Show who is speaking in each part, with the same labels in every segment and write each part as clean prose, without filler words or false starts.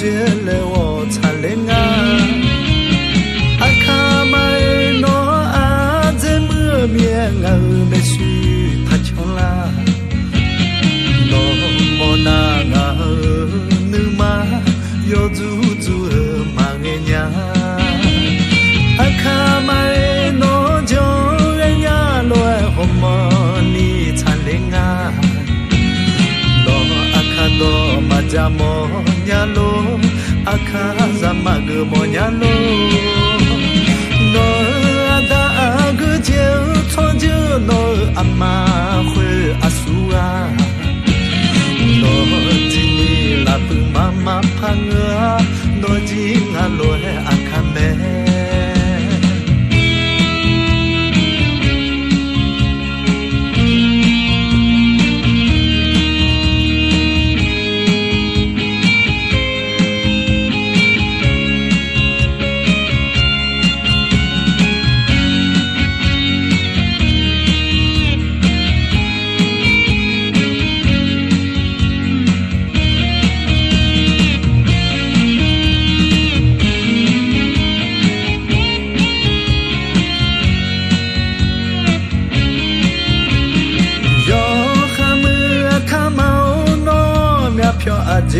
Speaker 1: 觉了我才灵啊，阿卡麦诺阿在么面啊没许他穷啦，诺莫那啊努嘛有足足嘛个呀，阿卡麦诺就人家来好么你才灵啊。do majamo nyalo akaza magmo nyalo no ada agje chonje no amma khwe asua no jini la pu mama phanga no jinga lo he akame飘阿姐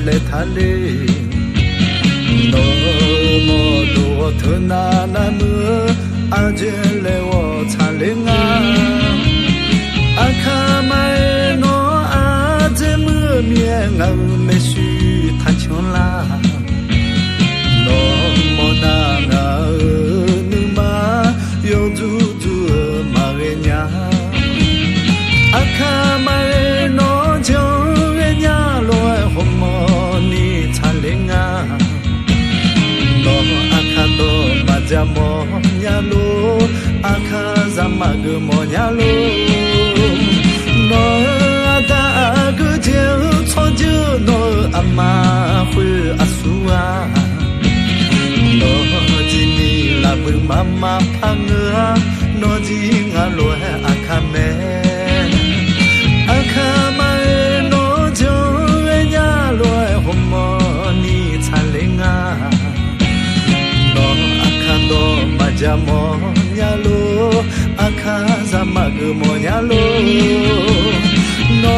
Speaker 1: 来塔里，诺莫多特那那么阿姐来我查灵啊，阿卡麦诺阿姐么面啊没许他穷啦，诺莫那啊努嘛有足足嘛个呀，阿卡麦诺就。Majamo nyalo akaza magmo nyalo no ada agje chonje no ama khwe asua no jini la bu mama phanga no jinga lo ha akame akama no jo nya lo homo ni chalenga do majamo nyalo akaza magmo nyalo no